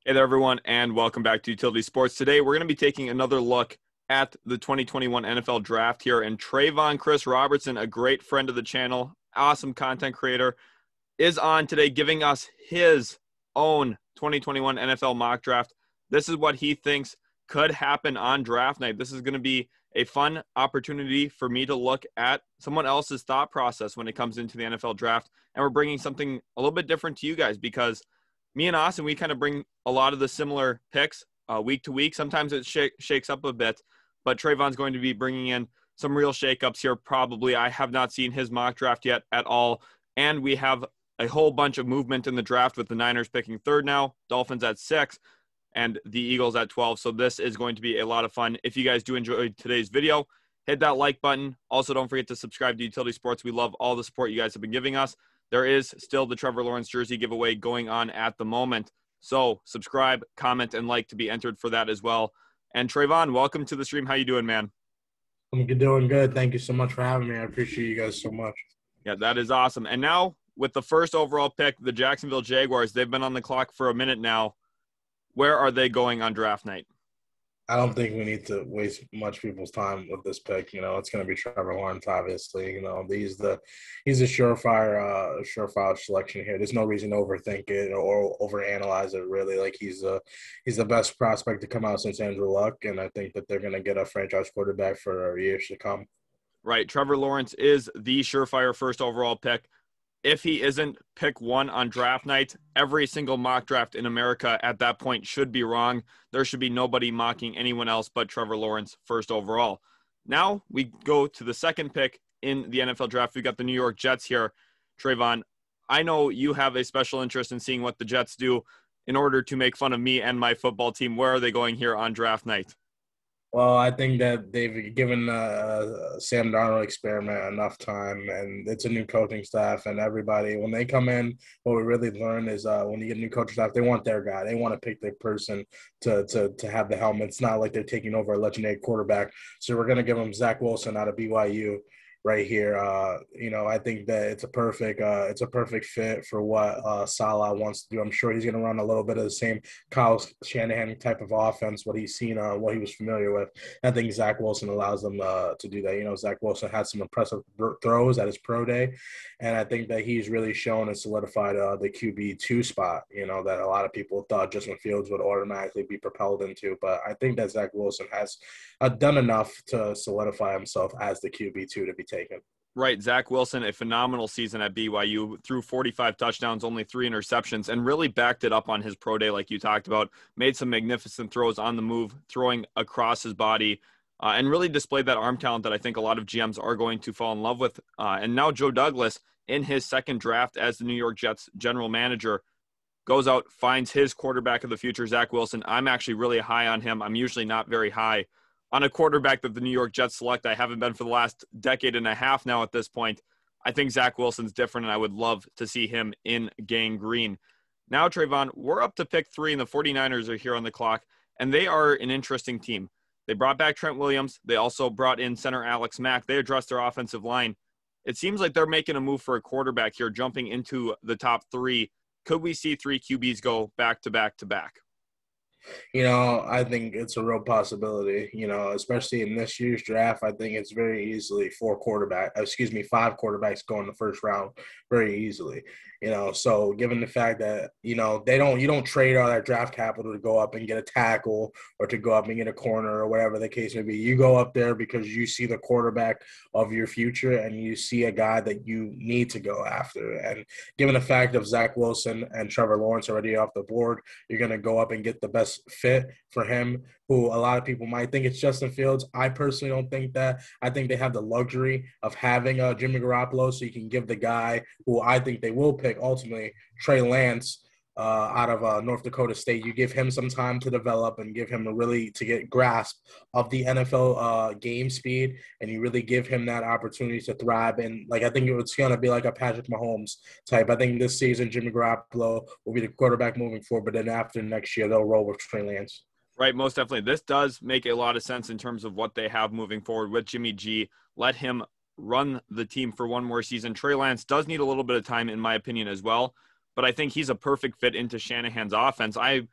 Hey there, everyone, and welcome back to Utility Sports. Today, we're going to be taking another look at the 2021 NFL Draft here, and Trevon Chris Robertson, a great friend of the channel, awesome content creator, is on today giving us his own 2021 NFL mock draft. This is what he thinks could happen on draft night. This is going to be a fun opportunity for me to look at someone else's thought process when it comes into the NFL draft, and we're bringing something a little bit different to you guys because me and Austin, we kind of bring a lot of the similar picks week to week. Sometimes it shakes up a bit, but Trevon's going to be bringing in some real shakeups here probably. I have not seen his mock draft yet at all, and we have a whole bunch of movement in the draft with the Niners picking third now, Dolphins at 6, and the Eagles at 12. So this is going to be a lot of fun. If you guys do enjoy today's video, hit that like button. Also, don't forget to subscribe to Utility Sports. We love all the support you guys have been giving us. There is still the Trevor Lawrence jersey giveaway going on at the moment. So subscribe, comment, and like to be entered for that as well. And Trevon, welcome to the stream. How you doing, man? I'm doing good. Thank you so much for having me. I appreciate you guys so much. Yeah, that is awesome. And now with the first overall pick, the Jacksonville Jaguars, they've been on the clock for a minute now. Where are they going on draft night? I don't think we need to waste much people's time with this pick. It's going to be Trevor Lawrence, obviously. He's a surefire selection here. There's no reason to overthink it or overanalyze it, really. Like, he's the best prospect to come out since Andrew Luck, and I think that they're going to get a franchise quarterback for years to come. Right. Trevor Lawrence is the surefire first overall pick. If he isn't pick one on draft night, every single mock draft in America at that point should be wrong. There should be nobody mocking anyone else but Trevor Lawrence first overall. Now we go to the second pick in the NFL draft. We got the New York Jets here. Trevon, I know you have a special interest in seeing what the Jets do in order to make fun of me and my football team. Where are they going here on draft night? Well, I think that they've given Sam Darnold experiment enough time, and it's a new coaching staff, and everybody, when they come in, what we really learn is when you get a new coaching staff, they want their guy. They want to pick their person to have the helmet. It's not like they're taking over a legendary quarterback. So we're going to give them Zach Wilson out of BYU right here. I think that it's a perfect fit for what Salah wants to do. I'm sure he's going to run a little bit of the same Kyle Shanahan type of offense, what he's seen, what he was familiar with. I think Zach Wilson allows them to do that. Zach Wilson had some impressive throws at his pro day, and I think that he's really shown and solidified the QB2 spot, that a lot of people thought Justin Fields would automatically be propelled into. But I think that Zach Wilson has done enough to solidify himself as the QB2 to be taken. Right. Zach Wilson, a phenomenal season at BYU, threw 45 touchdowns, only 3 interceptions, and really backed it up on his pro day like you talked about. Made some magnificent throws on the move, throwing across his body, and really displayed that arm talent that I think a lot of GMs are going to fall in love with. And now Joe Douglas, in his second draft as the New York Jets general manager, goes out, finds his quarterback of the future, Zach Wilson. I'm actually really high on him. I'm usually not very high on a quarterback that the New York Jets select. I haven't been for the last decade and a half now at this point. I think Zach Wilson's different, and I would love to see him in gang green. Now, Trevon, we're up to pick 3, and the 49ers are here on the clock, and they are an interesting team. They brought back Trent Williams. They also brought in center Alex Mack. They addressed their offensive line. It seems like they're making a move for a quarterback here, jumping into the top 3. Could we see 3 QBs go back to back to back? I think it's a real possibility, especially in this year's draft. I think it's very easily 5 quarterbacks go in the first round very easily, so given the fact that, you don't trade all that draft capital to go up and get a tackle or to go up and get a corner or whatever the case may be. You go up there because you see the quarterback of your future and you see a guy that you need to go after. And given the fact of Zach Wilson and Trevor Lawrence already off the board, you're going to go up and get the best fit for him, who a lot of people might think it's Justin Fields. I personally don't think that. I think they have the luxury of having Jimmy Garoppolo, so you can give the guy who I think they will pick ultimately, Trey Lance, out of North Dakota State. You give him some time to develop and give him to get grasp of the NFL game speed, and you really give him that opportunity to thrive. And I think it's going to be like a Patrick Mahomes type. I think this season Jimmy Garoppolo will be the quarterback moving forward, but then after next year they'll roll with Trey Lance. Right, most definitely. This does make a lot of sense in terms of what they have moving forward with Jimmy G. Let him run the team for one more season. Trey Lance does need a little bit of time, in my opinion, as well. But I think he's a perfect fit into Shanahan's offense. I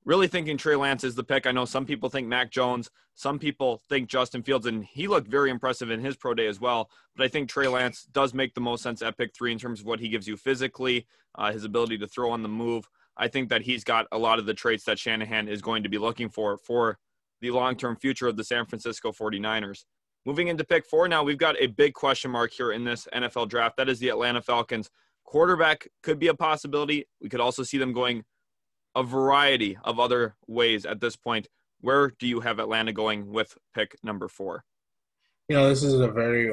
really thinking Trey Lance is the pick. I know some people think Mac Jones. Some people think Justin Fields, and he looked very impressive in his pro day as well. But I think Trey Lance does make the most sense at pick 3 in terms of what he gives you physically, his ability to throw on the move. I think that he's got a lot of the traits that Shanahan is going to be looking for the long-term future of the San Francisco 49ers. Moving into pick 4 now, we've got a big question mark here in this NFL draft. That is the Atlanta Falcons. Quarterback could be a possibility. We could also see them going a variety of other ways at this point. Where do you have Atlanta going with pick number 4? This is a very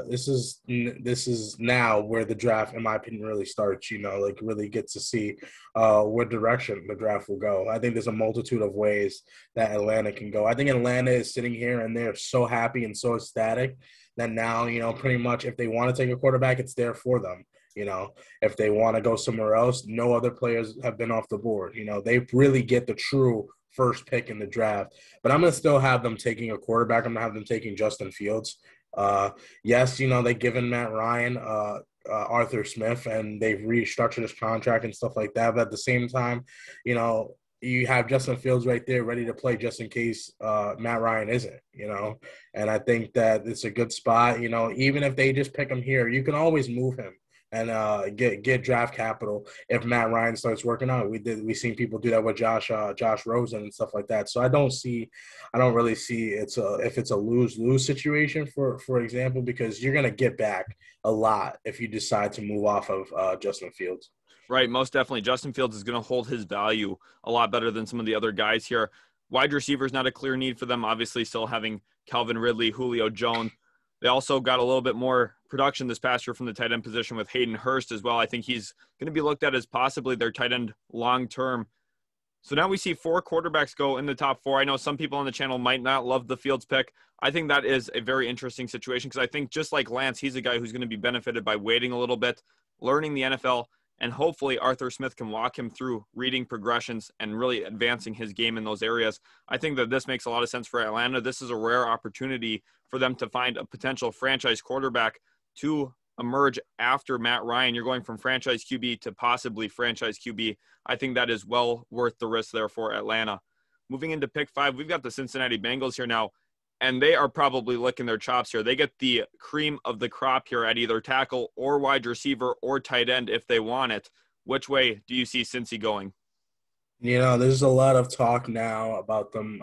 this is now where the draft, in my opinion, really starts. Really get to see what direction the draft will go. I think there's a multitude of ways that Atlanta can go. I think Atlanta is sitting here and they're so happy and so ecstatic that now, pretty much if they want to take a quarterback, it's there for them. If they want to go somewhere else, no other players have been off the board. They really get the true first pick in the draft. But I'm going to still have them taking a quarterback. I'm going to have them taking Justin Fields. Yes, they've given Matt Ryan Arthur Smith, and they've restructured his contract and stuff like that. But at the same time, you have Justin Fields right there ready to play just in case Matt Ryan isn't, And I think that it's a good spot. Even if they just pick him here, you can always move him and get draft capital if Matt Ryan starts working out. We've seen people do that with Josh Rosen and stuff like that. So I don't really see if it's a lose situation for example, because you're gonna get back a lot if you decide to move off of Justin Fields. Right, most definitely. Justin Fields is going to hold his value a lot better than some of the other guys here. Wide receiver is not a clear need for them. Obviously, still having Calvin Ridley, Julio Jones. They also got a little bit more production this past year from the tight end position with Hayden Hurst as well. I think he's going to be looked at as possibly their tight end long-term. So now we see 4 quarterbacks go in the top 4. I know some people on the channel might not love the Fields pick. I think that is a very interesting situation because I think just like Lance, he's a guy who's going to be benefited by waiting a little bit, learning the NFL, and hopefully Arthur Smith can walk him through reading progressions and really advancing his game in those areas. I think that this makes a lot of sense for Atlanta. This is a rare opportunity for them to find a potential franchise quarterback to emerge after Matt Ryan. You're going from franchise QB to possibly franchise QB. I think that is well worth the risk there for Atlanta. Moving into pick 5, we've got the Cincinnati Bengals here now, and they are probably licking their chops here. They get the cream of the crop here at either tackle or wide receiver or tight end if they want it. Which way do you see Cincy going? There's a lot of talk now about them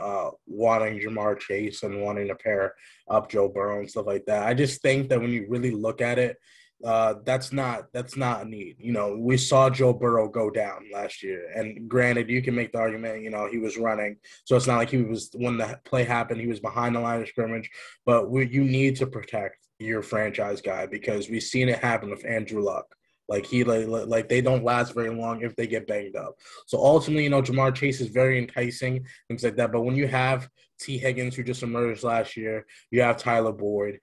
wanting Jamar Chase and wanting to pair up Joe Burrow and stuff like that. I just think that when you really look at it, that's not a need. We saw Joe Burrow go down last year, and granted, you can make the argument, he was running, so it's not like he was, when the play happened, he was behind the line of scrimmage. But you need to protect your franchise guy because we've seen it happen with Andrew Luck. Like they don't last very long if they get banged up. So ultimately, Jamar Chase is very enticing, things like that. But when you have T. Higgins, who just emerged last year, you have Tyler Boyd.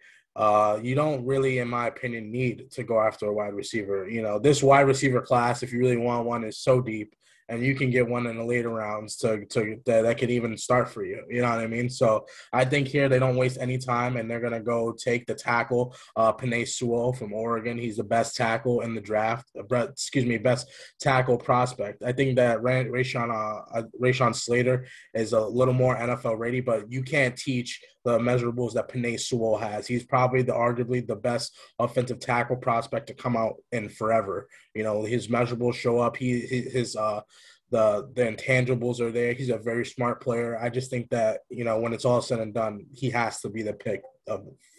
You don't really, in my opinion, need to go after a wide receiver. This wide receiver class, if you really want one, is so deep, and you can get one in the later rounds that could even start for you. You know what I mean? So I think here they don't waste any time, and they're gonna go take the tackle, Penei Sewell from Oregon. He's the best tackle in the draft. Best tackle prospect. I think that Rashawn Slater is a little more NFL ready, but you can't teach the measurables that Penei Sewell has. He's probably arguably the best offensive tackle prospect to come out in forever. His measurables show up. The intangibles are there. He's a very smart player. I just think that, when it's all said and done, he has to be the pick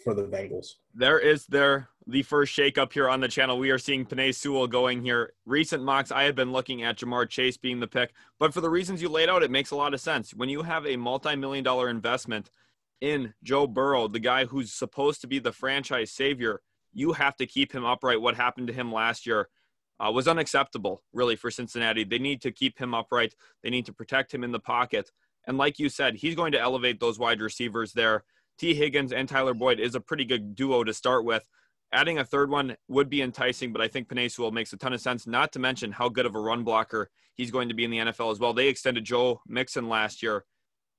for the Bengals. There is the first shakeup here on the channel. We are seeing Penei Sewell going here. Recent mocks, I had been looking at Jamar Chase being the pick, but for the reasons you laid out, it makes a lot of sense. When you have a multi-million-dollar investment in Joe Burrow, the guy who's supposed to be the franchise savior, you have to keep him upright. What happened to him last year was unacceptable, really, for Cincinnati. They need to keep him upright. They need to protect him in the pocket. And like you said, he's going to elevate those wide receivers there. T. Higgins and Tyler Boyd is a pretty good duo to start with. Adding a third one would be enticing, but I think Penei Sewell makes a ton of sense, not to mention how good of a run blocker he's going to be in the NFL as well. They extended Joe Mixon last year,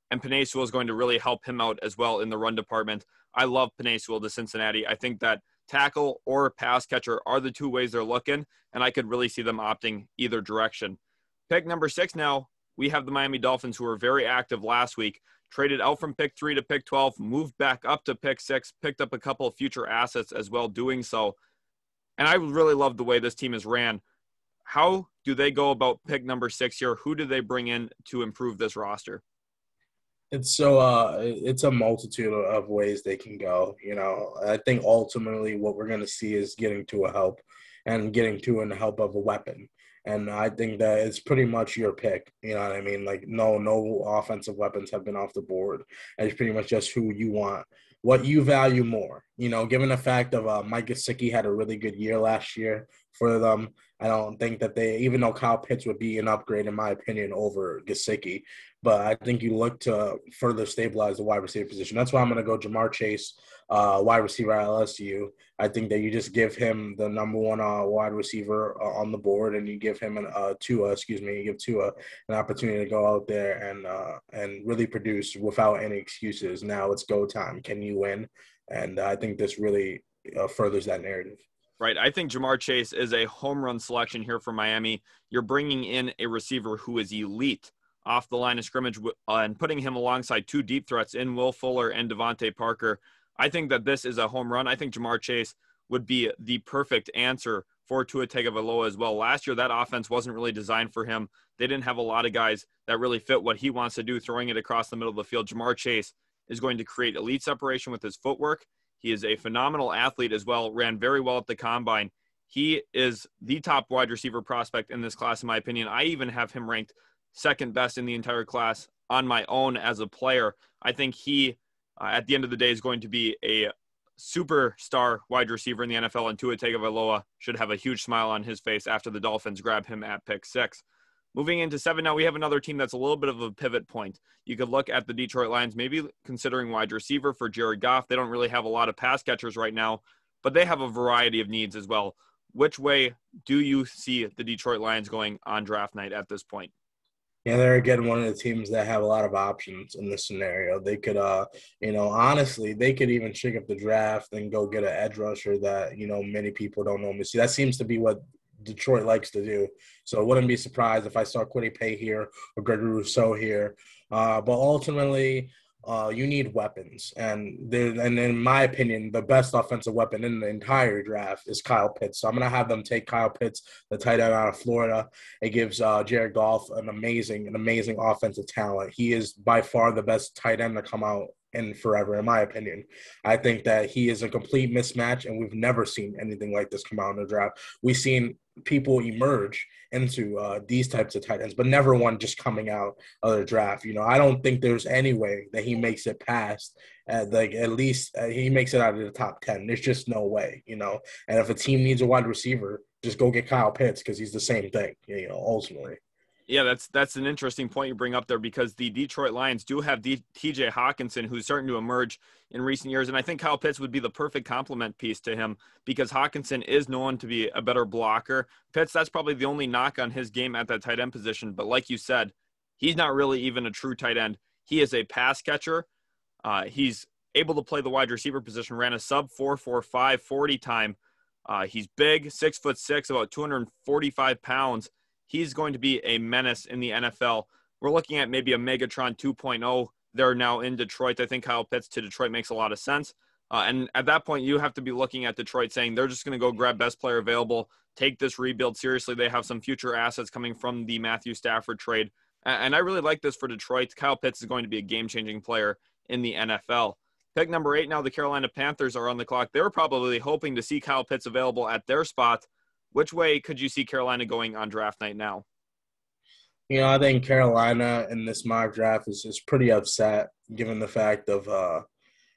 and Penei Sewell is going to really help him out as well in the run department. I love Penei Sewell to Cincinnati. I think that tackle or pass catcher are the two ways they're looking, and I could really see them opting either direction. Pick number 6 now, we have the Miami Dolphins, who were very active last week, traded out from pick 3 to pick 12, moved back up to pick 6, picked up a couple of future assets as well doing so. And I really love the way this team is ran. How do they go about pick number 6 here? Who do they bring in to improve this roster? It's it's a multitude of ways they can go. I think ultimately what we're going to see is getting to a help and getting to an help of a weapon. And I think that it's pretty much your pick. You know what I mean? Like, no offensive weapons have been off the board. And it's pretty much just who you want, what you value more. Given the fact of Mike Gesicki had a really good year last year for them, I don't think that even though Kyle Pitts would be an upgrade, in my opinion, over Gesicki, but I think you look to further stabilize the wide receiver position. That's why I'm going to go Jamar Chase, wide receiver at LSU. I think that you just give him the number one wide receiver on the board, and you give him you give Tua an opportunity to go out there and really produce without any excuses. Now it's go time. Can you win? And I think this really furthers that narrative. Right. I think Jamar Chase is a home run selection here for Miami. You're bringing in a receiver who is elite off the line of scrimmage and putting him alongside 2 deep threats in Will Fuller and Devontae Parker. I think that this is a home run. I think Jamar Chase would be the perfect answer for Tua Tagovailoa as well. Last year, that offense wasn't really designed for him. They didn't have a lot of guys that really fit what he wants to do, throwing it across the middle of the field. Jamar Chase is going to create elite separation with his footwork. He is a phenomenal athlete as well, ran very well at the combine. He is the top wide receiver prospect in this class, in my opinion. I even have him ranked second best in the entire class on my own as a player. I think he, at the end of the day, is going to be a superstar wide receiver in the NFL, and Tua Tagovailoa should have a huge smile on his face after the Dolphins grab him at pick 6. Moving into 7 now, we have another team that's a little bit of a pivot point. You could look at the Detroit Lions, maybe considering wide receiver for Jared Goff. They don't really have a lot of pass catchers right now, but they have a variety of needs as well. Which way do you see the Detroit Lions going on draft night at this point? Yeah, they're again one of the teams that have a lot of options in this scenario. They could, honestly, they could even shake up the draft and go get an edge rusher that, many people don't normally see. That seems to be what Detroit likes to do. So I wouldn't be surprised if I saw Kwity Paye here or Gregory Rousseau here. But ultimately, you need weapons. And in my opinion, the best offensive weapon in the entire draft is Kyle Pitts. So I'm going to have them take Kyle Pitts, the tight end out of Florida. It gives Jared Goff an amazing offensive talent. He is by far the best tight end to come out in forever, in my opinion. I think that he is a complete mismatch, and we've never seen anything like this come out in the draft. We've seen people emerge into these types of tight ends, but never one just coming out of the draft. I don't think there's any way that he makes it past, at least he makes it out of the top 10. There's just no way, And if a team needs a wide receiver, just go get Kyle Pitts because he's the same thing, ultimately. Yeah, that's an interesting point you bring up there, because the Detroit Lions do have TJ Hawkinson, who's starting to emerge in recent years. And I think Kyle Pitts would be the perfect complement piece to him, because Hawkinson is known to be a better blocker. Pitts, that's probably the only knock on his game at that tight end position. But like you said, he's not really even a true tight end. He is a pass catcher. He's able to play the wide receiver position, ran a sub 4.45 40 time. He's big, 6'6", about 245 pounds. He's going to be a menace in the NFL. We're looking at maybe a Megatron 2.0 there now in Detroit. I think Kyle Pitts to Detroit makes a lot of sense. And at that point, you have to be looking at Detroit saying they're just going to go grab best player available, take this rebuild seriously. They have some future assets coming from the Matthew Stafford trade. And I really like this for Detroit. Kyle Pitts is going to be a game-changing player in the NFL. Pick number 8 now, the Carolina Panthers are on the clock. They were probably hoping to see Kyle Pitts available at their spot. Which way could you see Carolina going on draft night now? I think Carolina in this mock draft is pretty upset given the fact of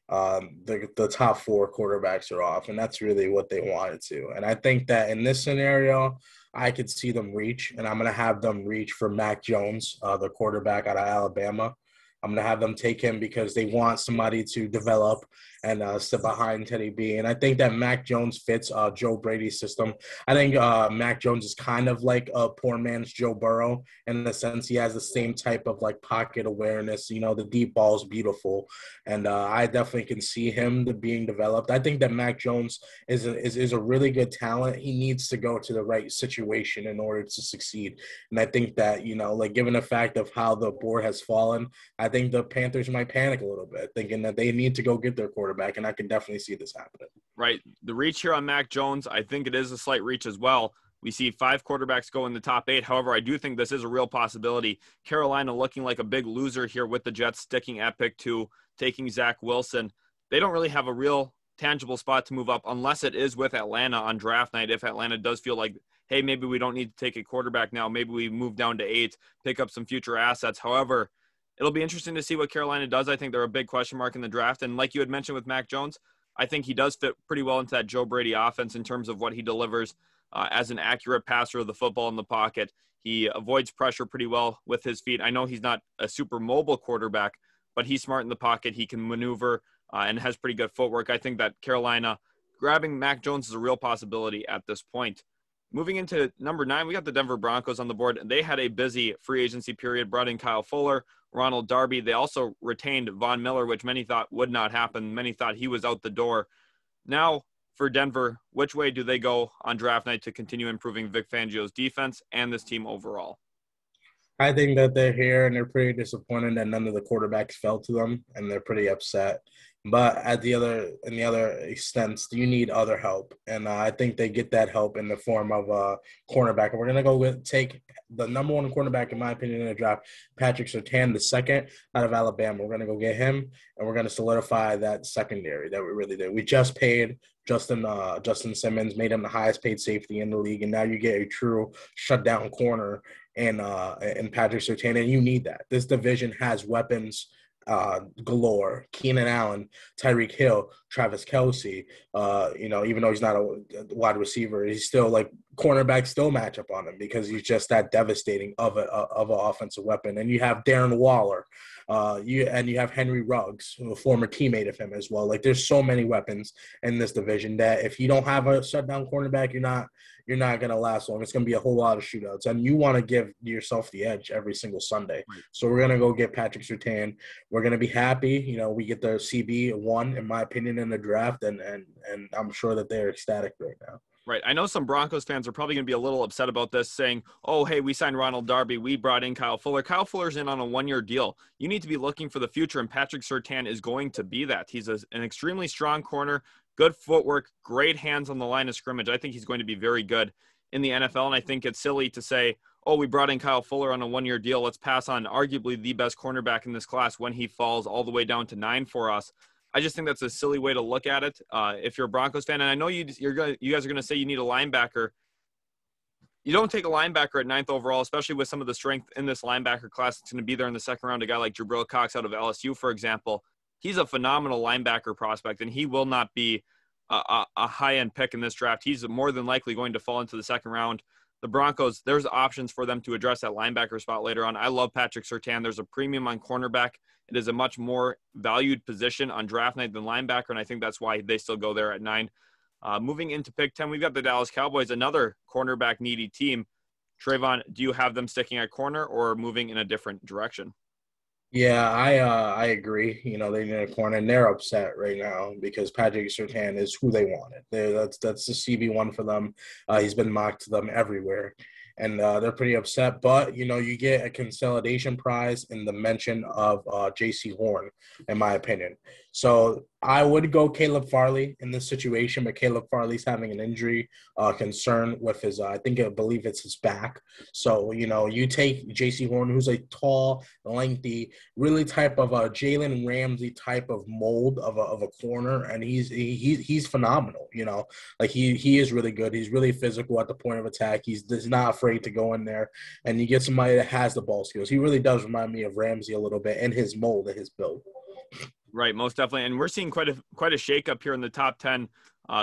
the top 4 quarterbacks are off, and that's really what they wanted to. And I think that in this scenario, I could see them reach, and I'm going to have them reach for Mac Jones, the quarterback out of Alabama. I'm going to have them take him because they want somebody to develop and sit behind Teddy B. And I think that Mac Jones fits Joe Brady's system. I think Mac Jones is kind of like a poor man's Joe Burrow in the sense he has the same type of like pocket awareness. The deep ball is beautiful. And I definitely can see him being developed. I think that Mac Jones is a really good talent. He needs to go to the right situation in order to succeed. And I think that, given the fact of how the board has fallen, I think the Panthers might panic a little bit, thinking that they need to go get their quarterback, and I can definitely see this happening. Right. The reach here on Mac Jones, I think it is a slight reach as well. We see 5 quarterbacks go in the top 8. However, I do think this is a real possibility. Carolina looking like a big loser here with the Jets sticking at pick 2, taking Zach Wilson. They don't really have a real tangible spot to move up unless it is with Atlanta on draft night. If Atlanta does feel like, hey, maybe we don't need to take a quarterback now. Maybe we move down to 8, pick up some future assets. However, it'll be interesting to see what Carolina does. I think they're a big question mark in the draft. And like you had mentioned with Mac Jones, I think he does fit pretty well into that Joe Brady offense in terms of what he delivers as an accurate passer of the football in the pocket. He avoids pressure pretty well with his feet. I know he's not a super mobile quarterback, but he's smart in the pocket. He can maneuver and has pretty good footwork. I think that Carolina grabbing Mac Jones is a real possibility at this point. Moving into number 9, we got the Denver Broncos on the board. They had a busy free agency period, brought in Kyle Fuller, Ronald Darby. They also retained Von Miller, which many thought would not happen. Many thought he was out the door. Now, for Denver, which way do they go on draft night to continue improving Vic Fangio's defense and this team overall? I think that they're here and they're pretty disappointed that none of the quarterbacks fell to them, and they're pretty upset. But in the other extents, you need other help, and I think they get that help in the form of a cornerback. And we're gonna take the number 1 cornerback, in my opinion, in the draft, Patrick Surtain, the second out of Alabama. We're gonna go get him, and we're gonna solidify that secondary that we really did. We just paid Justin Simmons, made him the highest paid safety in the league, and now you get a true shutdown corner and Patrick Surtain, and you need that. This division has weapons galore. Keenan Allen, Tyreek Hill, Travis Kelce, even though he's not a wide receiver, he's still like cornerback still match up on him because he's just that devastating of an offensive weapon. And you have Darren Waller, you have Henry Ruggs, a former teammate of him as well. Like there's so many weapons in this division that if you don't have a shutdown cornerback, you're not going to last long. It's going to be a whole lot of shootouts, and you want to give yourself the edge every single Sunday. Right. So we're going to go get Patrick Surtain. We're going to be happy. We get the CB1, in my opinion, in the draft, and I'm sure that they're ecstatic right now. Right. I know some Broncos fans are probably going to be a little upset about this, saying, oh, hey, we signed Ronald Darby. We brought in Kyle Fuller. Kyle Fuller's in on a 1-year deal. You need to be looking for the future, and Patrick Surtain is going to be that. He's an extremely strong corner, good footwork, great hands on the line of scrimmage. I think he's going to be very good in the NFL, and I think it's silly to say, oh, we brought in Kyle Fuller on a 1-year deal. Let's pass on arguably the best cornerback in this class when he falls all the way down to 9 for us. I just think that's a silly way to look at it. If you're a Broncos fan, and I know you guys are going to say you need a linebacker. You don't take a linebacker at 9th overall, especially with some of the strength in this linebacker class that's going to be there in the second round. A guy like Jabril Cox out of LSU, for example, he's a phenomenal linebacker prospect, and he will not be a high-end pick in this draft. He's more than likely going to fall into the second round. The Broncos, there's options for them to address that linebacker spot later on. I love Patrick Surtain. There's a premium on cornerback. It is a much more valued position on draft night than linebacker, and I think that's why they still go there at 9. Moving into pick 10, we've got the Dallas Cowboys, another cornerback-needy team. Trevon, do you have them sticking at corner or moving in a different direction? Yeah, I agree. They need a corner, and they're upset right now because Patrick Surtain is who they wanted. That's the CB1 for them. He's been mocked to them everywhere, and they're pretty upset. But, you get a consolidation prize in the mention of J.C. Horn, in my opinion. So I would go Kayla Farley in this situation, but Kayla Farley's having an injury concern with his, I believe it's his back. So, you take J.C. Horn, who's a tall, lengthy, really type of a Jalen Ramsey type of mold of a corner, and he's phenomenal. Like he is really good. He's really physical at the point of attack. He's not afraid to go in there, and you get somebody that has the ball skills. He really does remind me of Ramsey a little bit in his mold and his build. Right, most definitely. And we're seeing quite a shakeup here in the top 10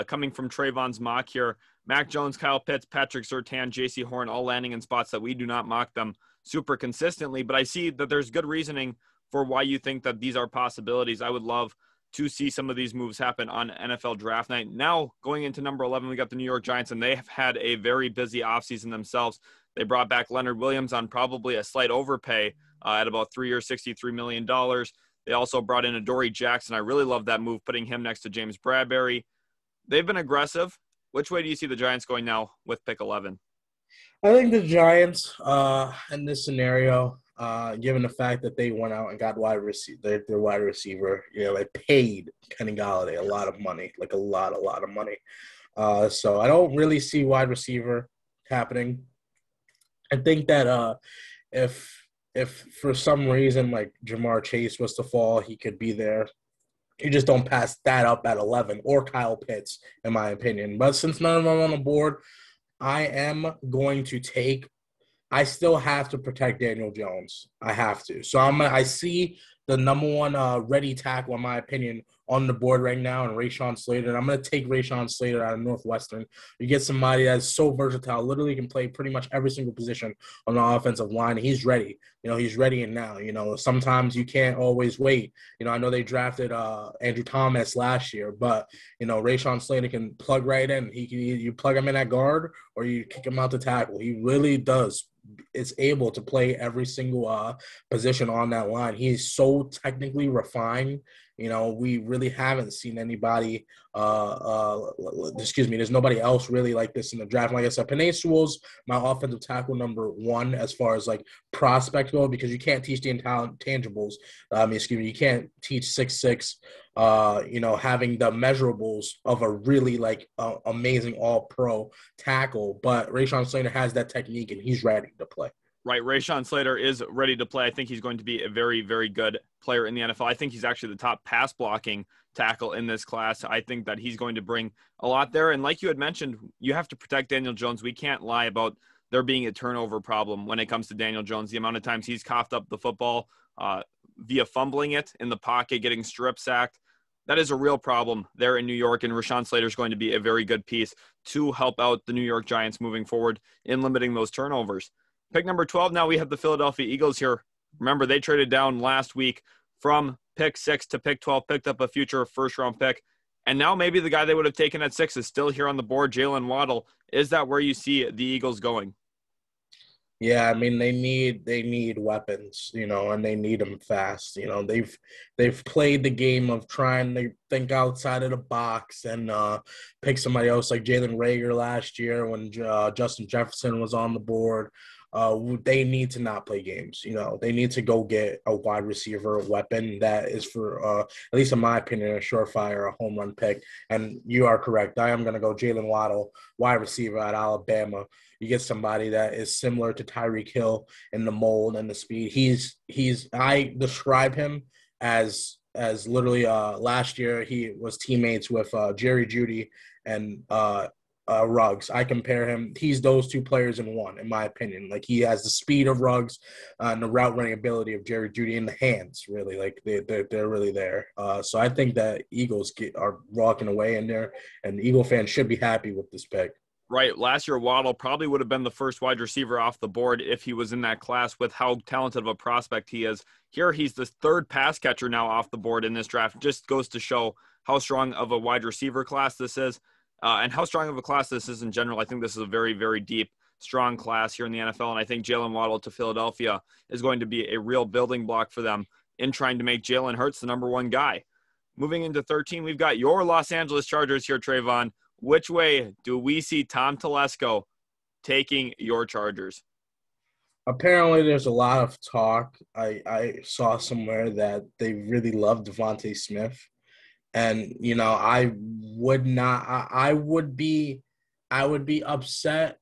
coming from Trayvon's mock here. Mac Jones, Kyle Pitts, Patrick Surtain, J.C. Horn, all landing in spots that we do not mock them super consistently. But I see that there's good reasoning for why you think that these are possibilities. I would love to see some of these moves happen on NFL draft night. Now, going into number 11, we got the New York Giants, and they have had a very busy offseason themselves. They brought back Leonard Williams on probably a slight overpay at about 3 years, $63 million. They also brought in Adoree Jackson. I really love that move, putting him next to James Bradbury. They've been aggressive. Which way do you see the Giants going now with pick 11? I think the Giants, in this scenario, given the fact that they went out and got their wide receiver, they paid Kenny Golladay a lot of money, like a lot of money. So I don't really see wide receiver happening. I think that if for some reason like Jamar Chase was to fall, he could be there. You just don't pass that up at 11, or Kyle Pitts, in my opinion. But since none of them are on the board, I am going to take – I still have to protect Daniel Jones. I have to. So I see the number one ready tackle, in my opinion, on the board right now, and Rashawn Slater. And I'm going to take Rashawn Slater out of Northwestern. You get somebody that's so versatile, literally can play pretty much every single position on the offensive line. He's ready. He's ready and now. Sometimes you can't always wait. I know they drafted Andrew Thomas last year, but, Rashawn Slater can plug right in. You plug him in at guard or you kick him out to tackle. He really does. Is able to play every single position on that line. He's so technically refined. We really haven't seen anybody there's nobody else really like this in the draft. Like I said, Penei Sewell's my offensive tackle number one as far as like prospect go, because you can't teach the intangibles. You can't teach 6'6", having the measurables of a really amazing all-pro tackle. But Rashawn Slater has that technique and he's ready to play. Right. Rashawn Slater is ready to play. I think he's going to be a very, very good player in the NFL. I think he's actually the top pass blocking tackle in this class. I think that he's going to bring a lot there. And like you had mentioned, you have to protect Daniel Jones. We can't lie about there being a turnover problem when it comes to Daniel Jones. The amount of times he's coughed up the football via fumbling it in the pocket, getting strip sacked. That is a real problem there in New York, and Rashawn Slater is going to be a very good piece to help out the New York Giants moving forward in limiting those turnovers. Pick number 12, now we have the Philadelphia Eagles here. Remember, they traded down last week from pick 6 to pick 12, picked up a future first-round pick, and now maybe the guy they would have taken at 6 is still here on the board, Jalen Waddle. Is that where you see the Eagles going? Yeah, they need weapons, and they need them fast. They've played the game of trying to think outside of the box and pick somebody else like Jalen Reagor last year when Justin Jefferson was on the board. They need to not play games. They need to go get a wide receiver weapon that is for, at least in my opinion, a surefire, a home run pick. And you are correct. I am going to go Jalen Waddle, wide receiver at Alabama. You get somebody that is similar to Tyreek Hill in the mold and the speed. I describe him as literally last year he was teammates with Jerry Jeudy and Ruggs. I compare him. He's those two players in one, in my opinion. Like, he has the speed of Ruggs and the route running ability of Jerry Jeudy in the hands, really. Like, they're really there. So I think that Eagles are rocking away in there, and Eagle fans should be happy with this pick. Right. Last year, Waddle probably would have been the first wide receiver off the board if he was in that class with how talented of a prospect he is. Here, he's the third pass catcher now off the board in this draft. It just goes to show how strong of a wide receiver class this is. And how strong of a class this is in general. I think this is a very, very deep, strong class here in the NFL. And I think Jalen Waddle to Philadelphia is going to be a real building block for them in trying to make Jalen Hurts the number one guy. Moving into 13, we've got your Los Angeles Chargers here, Trevon. Which way do we see Tom Telesco taking your Chargers? Apparently, there's a lot of talk. I saw somewhere that they really love Devontae Smith. And, I would be upset,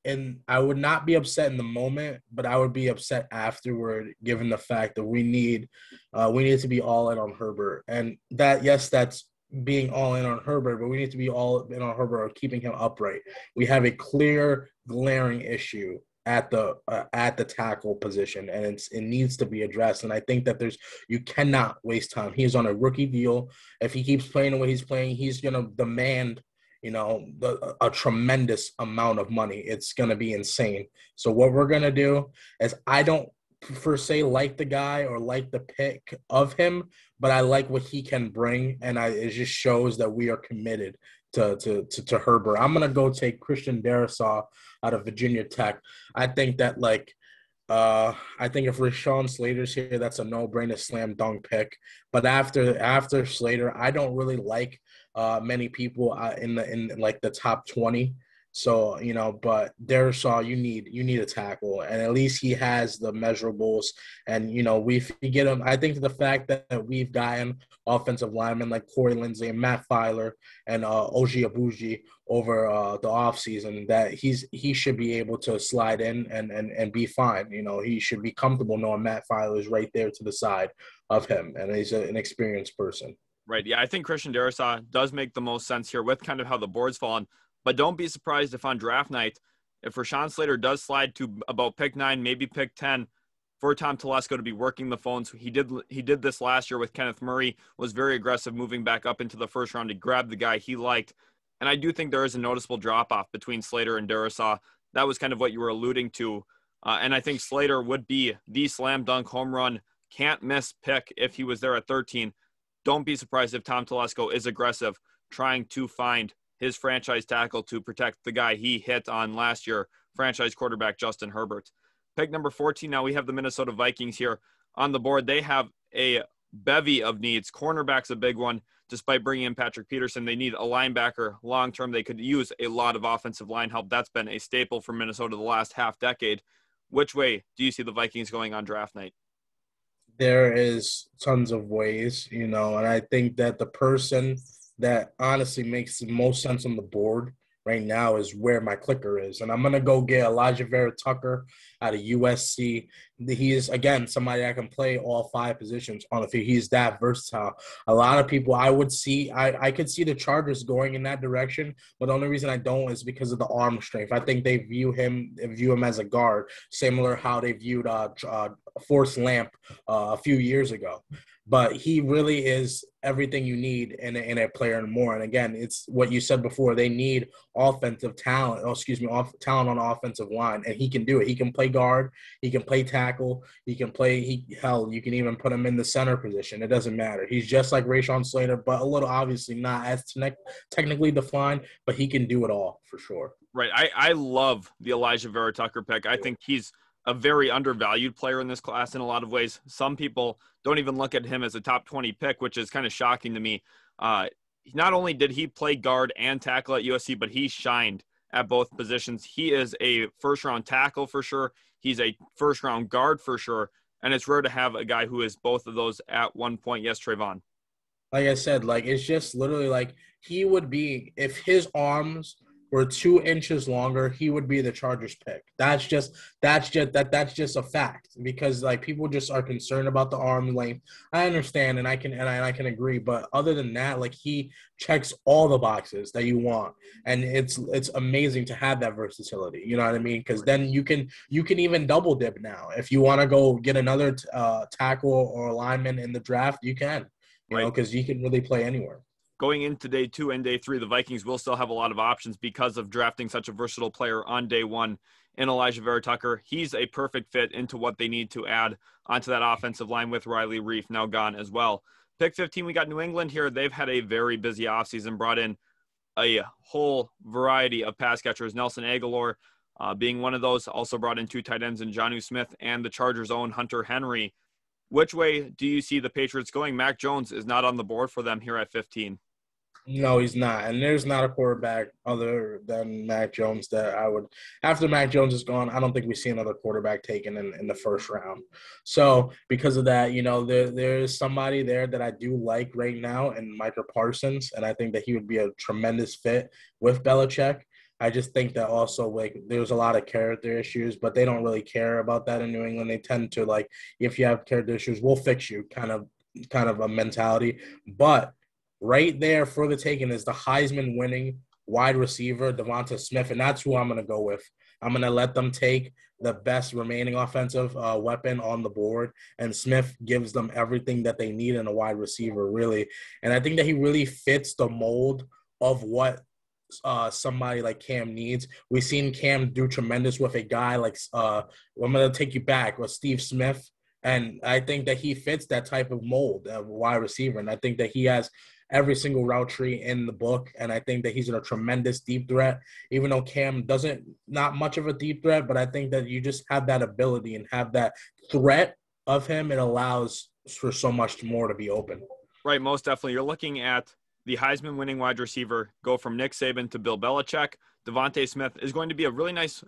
and I would not be upset in the moment, but I would be upset afterward, given the fact that we need to be all in on Herbert. And that's being all in on Herbert, but we need to be all in on Herbert or keeping him upright. We have a clear, glaring issue at the tackle position, and it needs to be addressed. And I think that you cannot waste time. He is on a rookie deal. If he keeps playing the way he's playing, he's going to demand, a tremendous amount of money. It's going to be insane. So what we're going to do is, I don't per se like the guy or like the pick of him, but I like what he can bring, and it just shows that we are committed to Herbert. I'm gonna go take Christian Darrisaw out of Virginia Tech. I think that I think if Rashawn Slater's here, that's a no-brainer slam dunk pick. But after Slater, I don't really like many people in like the top 20. So, but Darrisaw, you need a tackle, and at least he has the measurables. And we get him. I think the fact that we've gotten offensive linemen like Corey Lindsey and Matt Filer and Oji Abuji over the offseason, that he should be able to slide in and be fine. He should be comfortable knowing Matt Filer is right there to the side of him, and he's an experienced person. Right. Yeah, I think Christian Darrisaw does make the most sense here with kind of how the board's fallen. But don't be surprised if on draft night, if Rashawn Slater does slide to about pick 9, maybe pick 10, for Tom Telesco to be working the phones. He did this last year with Kenneth Murray, was very aggressive moving back up into the first round to grab the guy he liked. And I do think there is a noticeable drop-off between Slater and Darrisaw. That was kind of what you were alluding to. And I think Slater would be the slam dunk home run, can't miss pick if he was there at 13. Don't be surprised if Tom Telesco is aggressive, trying to find his franchise tackle to protect the guy he hit on last year, franchise quarterback Justin Herbert. Pick number 14, now we have the Minnesota Vikings here on the board. They have a bevy of needs. Cornerback's a big one. Despite bringing in Patrick Peterson, they need a linebacker long-term. They could use a lot of offensive line help. That's been a staple for Minnesota the last half decade. Which way do you see the Vikings going on draft night? There is tons of ways, and I think that the person that honestly makes the most sense on the board right now is where my clicker is. And I'm going to go get Elijah Vera Tucker out of USC. He is, again, somebody that can play all 5 positions on the field. He's that versatile. A lot of people I could see the Chargers going in that direction, but the only reason I don't is because of the arm strength. I think they view him as a guard, similar how they viewed Forrest Lamp a few years ago. But he really is everything you need in a player and more. And again, it's what you said before. They need offensive talent. Talent on offensive line, and he can do it. He can play guard. He can play tackle. He can play. You can even put him in the center position. It doesn't matter. He's just like Rashawn Slater, but a little obviously not as technically defined. But he can do it all for sure. Right. I love the Elijah Vera Tucker pick. I think he's a very undervalued player in this class in a lot of ways. Some people don't even look at him as a top 20 pick, which is kind of shocking to me. Not only did he play guard and tackle at USC, but he shined at both positions. He is a first-round tackle for sure. He's a first-round guard for sure. And it's rare to have a guy who is both of those at one point. Yes, Trevon. Like I said, it's just literally he would be, if his arms were 2 inches longer, he would be the Chargers pick. That's just a fact, because people just are concerned about the arm length. I understand, and I can agree, but other than that, he checks all the boxes that you want, and it's amazing to have that versatility. You know what I mean? Because then you can even double dip now. If you want to go get another tackle or lineman in the draft, you can. You know, because you can really play anywhere. Going into day 2 and day 3, the Vikings will still have a lot of options because of drafting such a versatile player on day 1 in Elijah Vera Tucker. He's a perfect fit into what they need to add onto that offensive line with Riley Reiff now gone as well. Pick 15, we got New England here. They've had a very busy offseason, brought in a whole variety of pass catchers. Nelson Aguilar being one of those, also brought in 2 tight ends in Jonnu Smith and the Chargers' own Hunter Henry. Which way do you see the Patriots going? Mac Jones is not on the board for them here at 15. No, he's not. And there's not a quarterback other than Mac Jones that I would – after Mac Jones is gone, I don't think we see another quarterback taken in the first round. So because of that, there's somebody there that I do like right now, and Micah Parsons, and I think that he would be a tremendous fit with Belichick. I just think that also, there's a lot of character issues, but they don't really care about that in New England. They tend to, if you have character issues, we'll fix you kind of a mentality. But – right there for the taking is the Heisman-winning wide receiver, Devonta Smith, and that's who I'm going to go with. I'm going to let them take the best remaining offensive weapon on the board, and Smith gives them everything that they need in a wide receiver, really. And I think that he really fits the mold of what somebody like Cam needs. We've seen Cam do tremendous with a guy like I'm going to take you back with Steve Smith. And I think that he fits that type of mold of wide receiver. And I think that he has every single route tree in the book. And I think that he's a tremendous deep threat, even though Cam not much of a deep threat, but I think that you just have that ability and have that threat of him. It allows for so much more to be open. Right, most definitely. You're looking at the Heisman winning wide receiver go from Nick Saban to Bill Belichick. Devontae Smith is going to be a really nice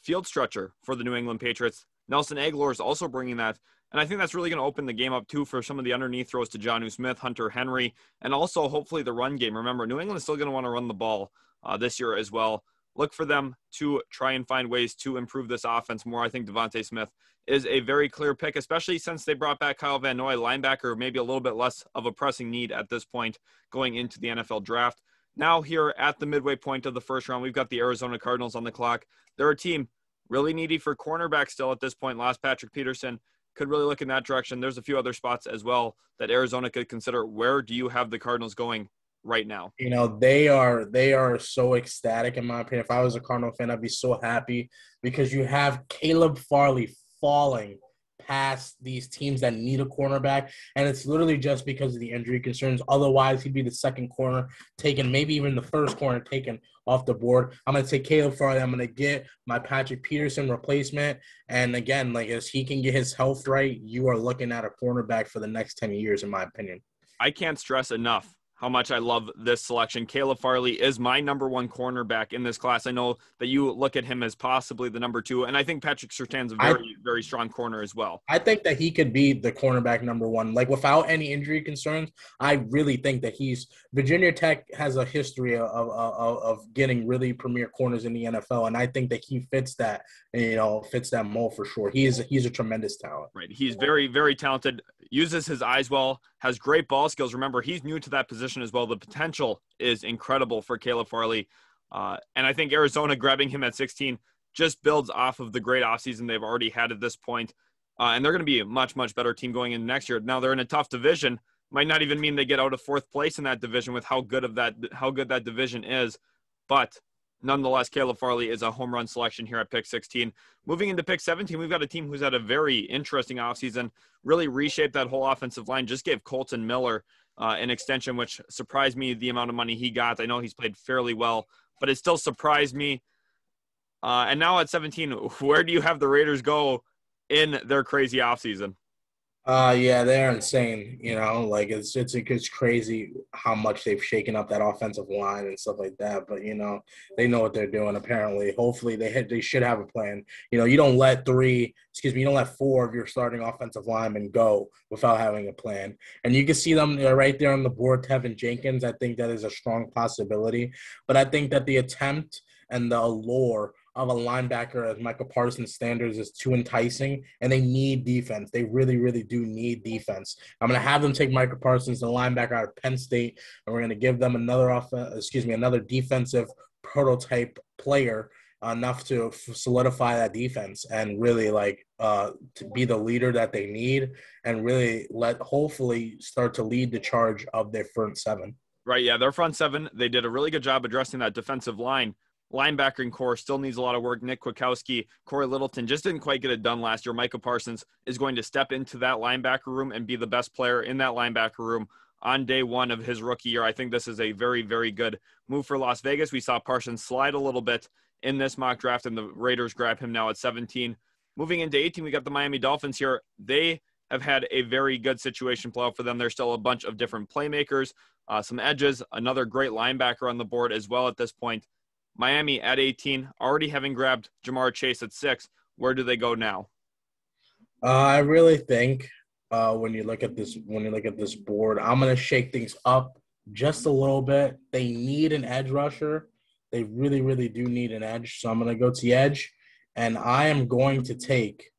field stretcher for the New England Patriots. Nelson Aguilar is also bringing that. And I think that's really going to open the game up, too, for some of the underneath throws to Jonnu Smith, Hunter Henry, and also hopefully the run game. Remember, New England is still going to want to run the ball this year as well. Look for them to try and find ways to improve this offense more. I think Devontae Smith is a very clear pick, especially since they brought back Kyle Van Noy, linebacker, maybe a little bit less of a pressing need at this point going into the NFL draft. Now here at the midway point of the first round, we've got the Arizona Cardinals on the clock. They're a team really needy for cornerback still at this point. Lost Patrick Peterson. Could really look in that direction. There's a few other spots as well that Arizona could consider. Where do you have the Cardinals going right now? They are so ecstatic, in my opinion. If I was a Cardinal fan, I'd be so happy because you have Caleb Farley falling past these teams that need a cornerback, and it's literally just because of the injury concerns. Otherwise, he'd be the second corner taken, maybe even the first corner taken off the board. I'm going to take Caleb Farley. I'm going to get my Patrick Peterson replacement. And again, like as he can get his health right, you are looking at a cornerback for the next 10 years, in my opinion. I can't stress enough how much I love this selection. Caleb Farley is my number one cornerback in this class. I know that you look at him as possibly the number two, and I think Patrick Surtain's a very, very strong corner as well. I think that he could be the cornerback number one, like without any injury concerns. I really think that Virginia Tech has a history of getting really premier corners in the NFL, and I think that he fits that, fits that mold for sure. He's a tremendous talent. Right. He's very, very talented, uses his eyes well, has great ball skills. Remember, he's new to that position as well. The potential is incredible for Caleb Farley. And I think Arizona grabbing him at 16 just builds off of the great offseason they've already had at this point. And they're going to be a much, much better team going into next year. Now they're in a tough division. Might not even mean they get out of fourth place in that division with how good that division is. But nonetheless, Caleb Farley is a home run selection here at pick 16. Moving into pick 17, we've got a team who's had a very interesting offseason, really reshaped that whole offensive line, just gave Colton Miller an extension, which surprised me the amount of money he got. I know he's played fairly well, but it still surprised me. And now at 17, where do you have the Raiders go in their crazy offseason? Yeah, they're insane. Like it's crazy how much they've shaken up that offensive line and stuff like that. But they know what they're doing. Apparently, hopefully they should have a plan. You don't let four of your starting offensive linemen go without having a plan. And you can see them right there on the board. Tevin Jenkins, I think that is a strong possibility. But I think that the attempt and the allure of a linebacker as Michael Parsons standards is too enticing, and they need defense. They really, really do need defense. I'm going to have them take Michael Parsons, the linebacker out of Penn State, and we're going to give them another defensive prototype player enough to solidify that defense and really to be the leader that they need and really hopefully start to lead the charge of their front seven. Right, yeah, their front seven, they did a really good job addressing that defensive line. Linebacking core still needs a lot of work. Nick Kwiatkowski, Corey Littleton just didn't quite get it done last year. Micah Parsons is going to step into that linebacker room and be the best player in that linebacker room on day one of his rookie year. I think this is a very, very good move for Las Vegas. We saw Parsons slide a little bit in this mock draft, and the Raiders grab him now at 17. Moving into 18, we got the Miami Dolphins here. They have had a very good situation play out for them. There's still a bunch of different playmakers, some edges, another great linebacker on the board as well at this point. Miami at 18, already having grabbed Jamar Chase at 6. Where do they go now? I really think when you look at this board, I'm going to shake things up just a little bit. They need an edge rusher. They really, really do need an edge. So I'm going to go to the edge, and I am going to take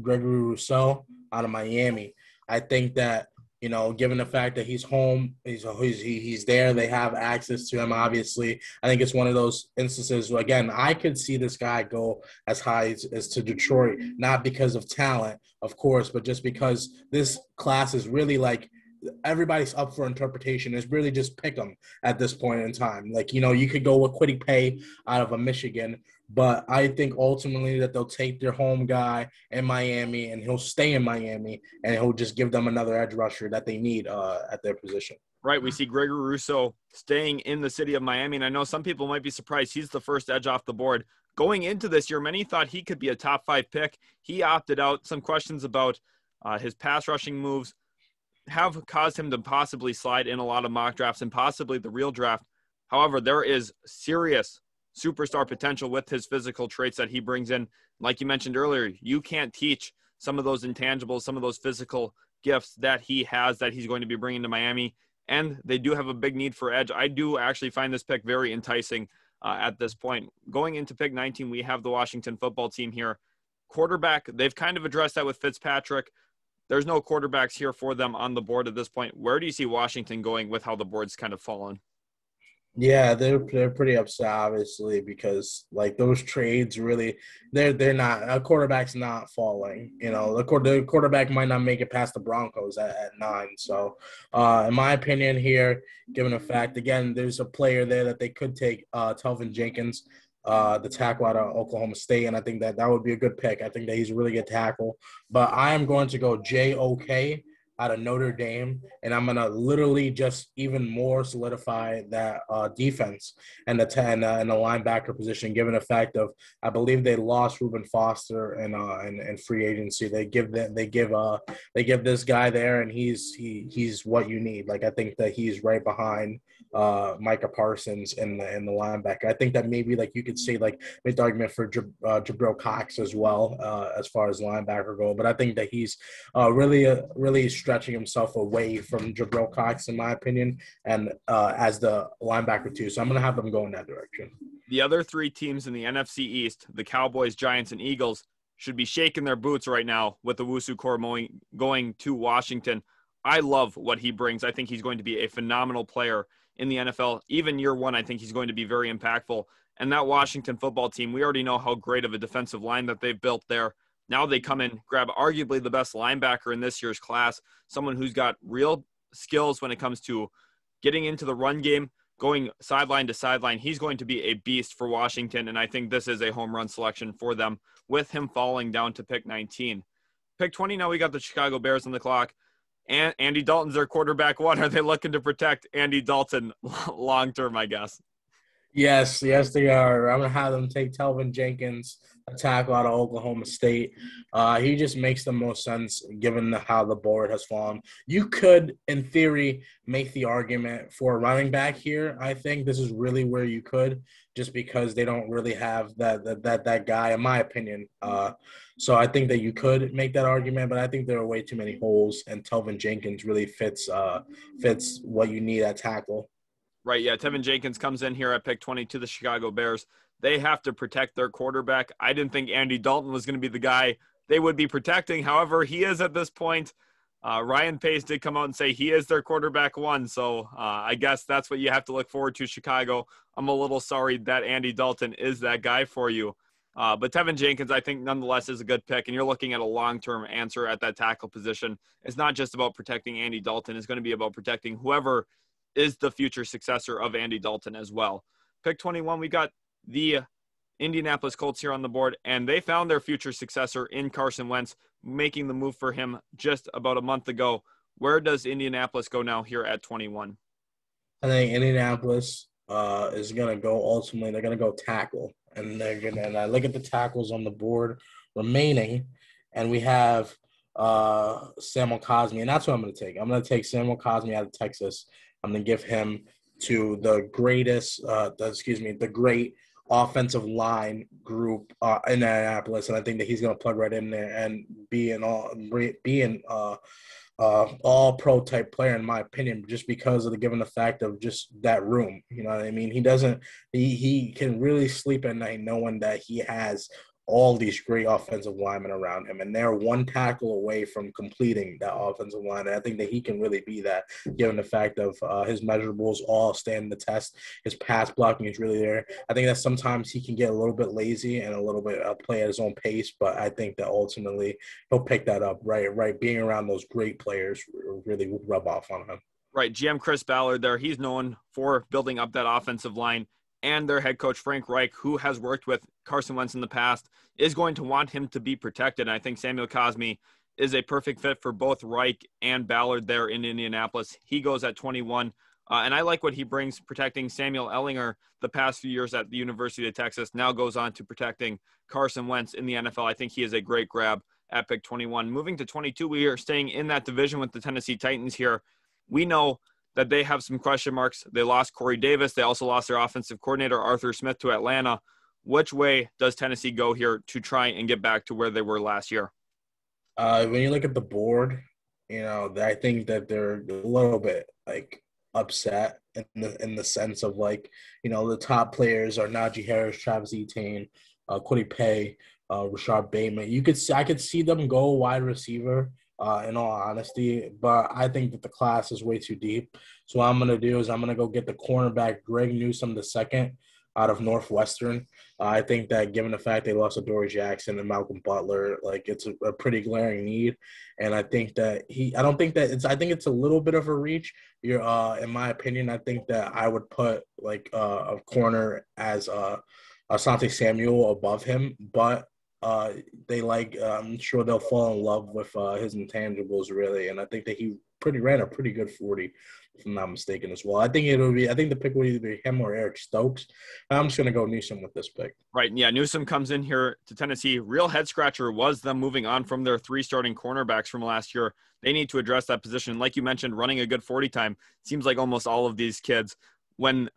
Gregory Rousseau out of Miami. I think that, given the fact that he's home, he's there, they have access to him, obviously. I think it's one of those instances where, again, I could see this guy go as high as to Detroit, not because of talent, of course, but just because this class is really everybody's up for interpretation. It's really just pick them at this point in time. Like, you could go with Kwity Paye out of a Michigan, but I think ultimately that they'll take their home guy in Miami, and he'll stay in Miami, and he'll just give them another edge rusher that they need at their position. Right, we see Gregory Rousseau staying in the city of Miami, and I know some people might be surprised he's the first edge off the board. Going into this year, many thought he could be a top 5 pick. He opted out. Some questions about his pass rushing moves have caused him to possibly slide in a lot of mock drafts and possibly the real draft. However, there is serious superstar potential with his physical traits that he brings in. Like you mentioned earlier, you can't teach some of those intangibles, some of those physical gifts that he has that he's going to be bringing to Miami. And they do have a big need for edge. I do actually find this pick very enticing at this point. Going into pick 19, we have the Washington football team here. Quarterback, they've kind of addressed that with Fitzpatrick. There's no quarterbacks here for them on the board at this point. Where do you see Washington going with how the board's kind of fallen? Yeah, they're pretty upset, obviously, because like those trades really, they're not, a quarterback's not falling. The quarterback might not make it past the Broncos at 9. So, in my opinion, here, given the fact, again, there's a player there that they could take, Trevon Jenkins, the tackle out of Oklahoma State, and I think that would be a good pick. I think that he's a really good tackle, but I am going to go JOK out of Notre Dame, and I'm gonna literally just even more solidify that defense and the linebacker position. Given the fact of, I believe they lost Reuben Foster and free agency, they give this guy there, and he's what you need. Like, I think that he's right behind Micah Parsons in the linebacker. I think that maybe like you could say like make the argument for Jabril Cox as well as far as linebacker go, but I think that he's really stretching himself away from Jabril Cox, in my opinion, and as the linebacker too. So I'm going to have them go in that direction. The other 3 teams in the NFC East, the Cowboys, Giants, and Eagles, should be shaking their boots right now with the Wusu core going to Washington. I love what he brings. I think he's going to be a phenomenal player in the NFL. Even year 1, I think he's going to be very impactful. And that Washington football team, we already know how great of a defensive line that they've built there. Now they come in, grab arguably the best linebacker in this year's class, someone who's got real skills when it comes to getting into the run game, going sideline to sideline. He's going to be a beast for Washington, and I think this is a home run selection for them with him falling down to pick 19. Pick 20, now we got the Chicago Bears on the clock, and Andy Dalton's their quarterback 1. Are they looking to protect Andy Dalton long-term, I guess? Yes, they are. I'm going to have them take Trevon Jenkins, a tackle out of Oklahoma State. He just makes the most sense given how the board has fallen. You could, in theory, make the argument for a running back here. I think this is really where you could, just because they don't really have that guy, in my opinion. So I think that you could make that argument, but I think there are way too many holes, and Trevon Jenkins really fits what you need at tackle. Right, yeah. Trevon Jenkins comes in here at pick 20 to the Chicago Bears. They have to protect their quarterback. I didn't think Andy Dalton was going to be the guy they would be protecting. However, he is at this point. Ryan Pace did come out and say he is their quarterback 1. So I guess that's what you have to look forward to, Chicago. I'm a little sorry that Andy Dalton is that guy for you. But Trevon Jenkins, I think, nonetheless, is a good pick. And you're looking at a long-term answer at that tackle position. It's not just about protecting Andy Dalton. It's going to be about protecting whoever is the future successor of Andy Dalton as well. Pick 21, we got the Indianapolis Colts here on the board, and they found their future successor in Carson Wentz, making the move for him just about a month ago. Where does Indianapolis go now here at 21? I think Indianapolis is going to go ultimately. They're going to go tackle, and I look at the tackles on the board remaining, and we have Samuel Cosmi, and that's what I'm going to take. I'm going to take Samuel Cosmi out of Texas. I'm going to give him to the great offensive line group in Indianapolis, and I think that he's going to plug right in there and be an all-pro type player, in my opinion, just because of given the fact of just that room. You know what I mean? He can really sleep at night knowing that he has all these great offensive linemen around him, and they're one tackle away from completing that offensive line. And I think that he can really be that, given the fact of his measurables all stand the test. His pass blocking is really there. I think that sometimes he can get a little bit lazy and a little bit play at his own pace, but I think that ultimately he'll pick that up. Right. Being around those great players really would rub off on him. Right, GM Chris Ballard there, he's known for building up that offensive line, and their head coach Frank Reich, who has worked with Carson Wentz in the past, is going to want him to be protected. And I think Samuel Cosmi is a perfect fit for both Reich and Ballard there in Indianapolis. He goes at 21, and I like what he brings protecting Samuel Ellinger the past few years at the University of Texas, now goes on to protecting Carson Wentz in the NFL. I think he is a great grab at pick 21. Moving to 22, we are staying in that division with the Tennessee Titans here. We know that they have some question marks. They lost Corey Davis. They also lost their offensive coordinator, Arthur Smith, to Atlanta. Which way does Tennessee go here to try and get back to where they were last year? When you look at the board, I think that they're a little bit upset in the sense of the top players are Najee Harris, Travis Etienne, Kwity Paye, Rashad Bateman. I could see them go wide receiver. In all honesty, but I think that the class is way too deep. So what I'm going to do is I'm going to go get the cornerback Greg Newsome II out of Northwestern. I think that given the fact they lost Adoree Jackson and Malcolm Butler, it's a pretty glaring need. And I think that I think it's a little bit of a reach. In my opinion, I think that I would put a corner as Asante Samuel above him, but I'm sure they'll fall in love with his intangibles really, and I think that he ran a pretty good 40, if I'm not mistaken as well. I think the pick would either be him or Eric Stokes. I'm just gonna go Newsome with this pick. Right, yeah, Newsome comes in here to Tennessee. Real head scratcher was them moving on from their 3 starting cornerbacks from last year. They need to address that position. Like you mentioned, running a good 40 time seems like almost all of these kids, when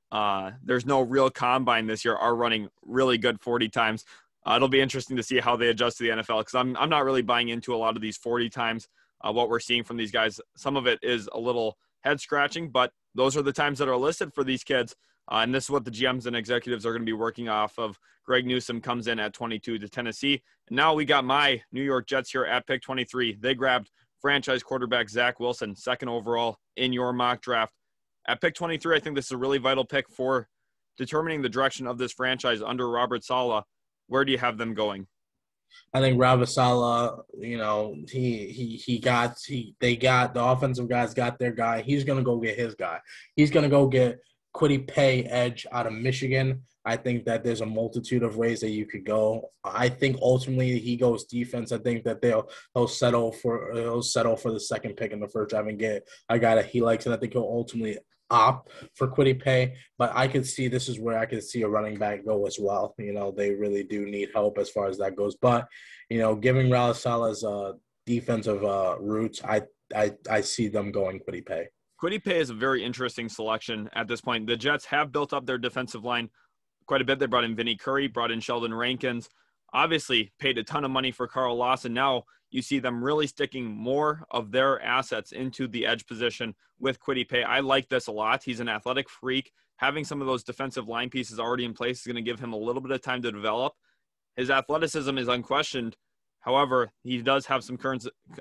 there's no real combine this year, are running really good 40 times. It'll be interesting to see how they adjust to the NFL, because I'm not really buying into a lot of these 40 times. What we're seeing from these guys, some of it is a little head scratching, but those are the times that are listed for these kids. And this is what the GMs and executives are going to be working off of. Greg Newsome comes in at 22 to Tennessee. And now we got my New York Jets here at pick 23. They grabbed franchise quarterback Zach Wilson, 2nd overall in your mock draft. At pick 23, I think this is a really vital pick for determining the direction of this franchise under Robert Saleh. Where do you have them going? I think Robert Saleh, the offensive guys got their guy. He's going to go get his guy. He's going to go get Kwity Paye, edge out of Michigan. I think that there's a multitude of ways that you could go. I think ultimately he goes defense. I think that he'll settle for the 2nd pick in the first draft and get a guy that he likes, and I think he'll ultimately opt for Kwity Paye, but this is where I could see a running back go as well. They really do need help as far as that goes. But, giving Robert Saleh's defensive roots, I see them going Kwity Paye. Kwity Paye is a very interesting selection at this point. The Jets have built up their defensive line quite a bit. They brought in Vinny Curry, brought in Sheldon Rankins, obviously paid a ton of money for Carl Lawson. Now you see them really sticking more of their assets into the edge position with Kwity Paye. I like this a lot. He's an athletic freak. Having some of those defensive line pieces already in place is going to give him a little bit of time to develop. His athleticism is unquestioned. However, he does have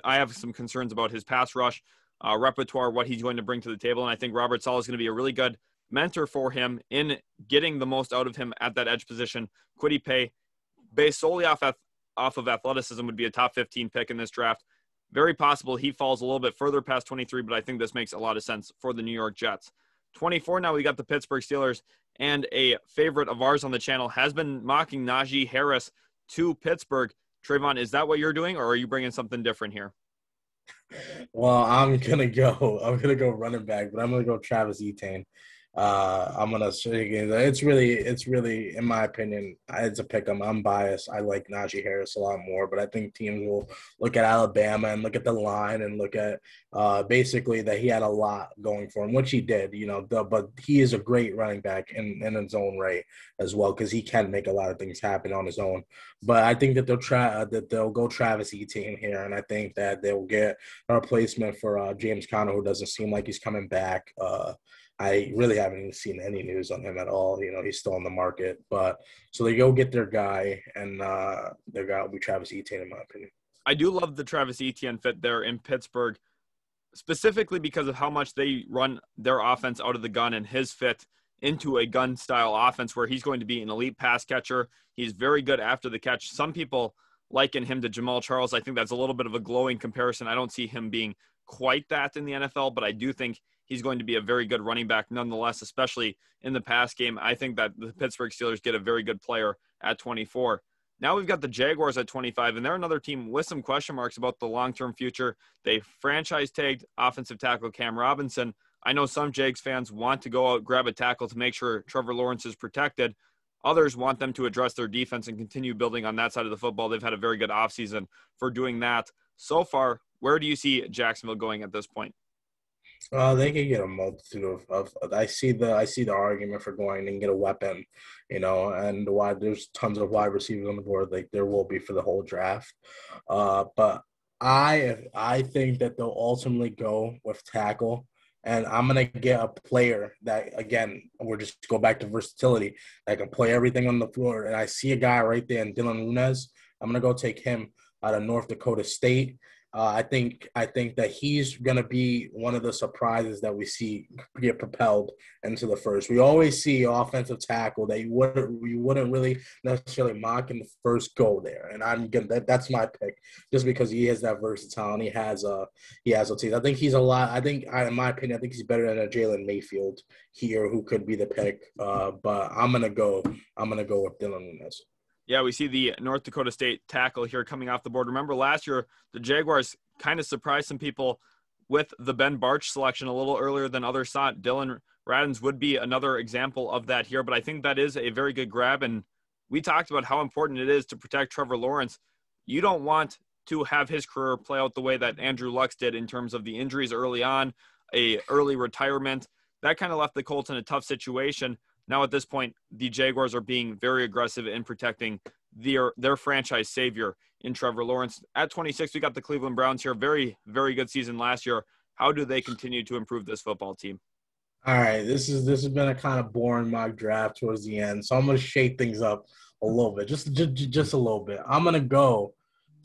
I have some concerns about his pass rush repertoire, what he's going to bring to the table. And I think Robert Saleh is going to be a really good mentor for him in getting the most out of him at that edge position. Kwity Paye, based solely off of athleticism, would be a top 15 pick in this draft. Very possible he falls a little bit further past 23, but I think this makes a lot of sense for the New York Jets. 24 now, we got the Pittsburgh Steelers, and a favorite of ours on the channel has been mocking Najee Harris to Pittsburgh. Trevon, is that what you're doing, or are you bringing something different here? Well, I'm gonna go running back, but I'm gonna go Travis Etienne. It's really, in my opinion, it's a pick 'em. I'm biased. I like Najee Harris a lot more, but I think teams will look at Alabama and look at the line and look at basically that he had a lot going for him, which he did, but he is a great running back in his own right as well, because he can make a lot of things happen on his own. But I think that they'll go Travis Etienne here, and I think that they'll get a replacement for James Conner, who doesn't seem like he's coming back. I really haven't even seen any news on him at all. He's still on the market. But so they go get their guy, and their guy will be Travis Etienne, in my opinion. I do love the Travis Etienne fit there in Pittsburgh, specifically because of how much they run their offense out of the gun and his fit into a gun style offense where he's going to be an elite pass catcher. He's very good after the catch. Some people liken him to Jamal Charles. I think that's a little bit of a glowing comparison. I don't see him being quite that in the NFL, but I do think he's going to be a very good running back nonetheless, especially in the pass game. I think that the Pittsburgh Steelers get a very good player at 24. Now we've got the Jaguars at 25, and they're another team with some question marks about the long-term future. They franchise tagged offensive tackle Cam Robinson. I know some Jags fans want to go out, grab a tackle to make sure Trevor Lawrence is protected. Others want them to address their defense and continue building on that side of the football. They've had a very good offseason for doing that. So far, where do you see Jacksonville going at this point? They can get a multitude of I see the argument for going and get a weapon, and why there's tons of wide receivers on the board, like there will be for the whole draft. But I think that they'll ultimately go with tackle, and I'm gonna get a player that, again, we're just go back to versatility, that can play everything on the floor. And I see a guy right there in Dylan Lunes. I'm gonna go take him out of North Dakota State. I think that he's going to be one of the surprises that we see get propelled into the first. We always see offensive tackle that you wouldn't really necessarily mock in the first go there, and that's my pick, just because he has that versatility. He has a team. I think he's a lot. In my opinion, I think he's better than a Jalen Mayfield here, who could be the pick. But I'm gonna go with Dylan Lunes. Yeah, we see the North Dakota State tackle here coming off the board. Remember last year, the Jaguars kind of surprised some people with the Ben Barch selection a little earlier than others thought. Dylan Radins would be another example of that here, but I think that is a very good grab. And we talked about how important it is to protect Trevor Lawrence. You don't want to have his career play out the way that Andrew Luck's did in terms of the injuries early on, a early retirement. That kind of left the Colts in a tough situation. Now at this point, the Jaguars are being very aggressive in protecting their franchise savior in Trevor Lawrence. At 26, we got the Cleveland Browns here. Very, very good season last year. How do they continue to improve this football team? All right, this has been a kind of boring mock draft towards the end, so I'm going to shake things up a little bit, just a little bit. I'm going to go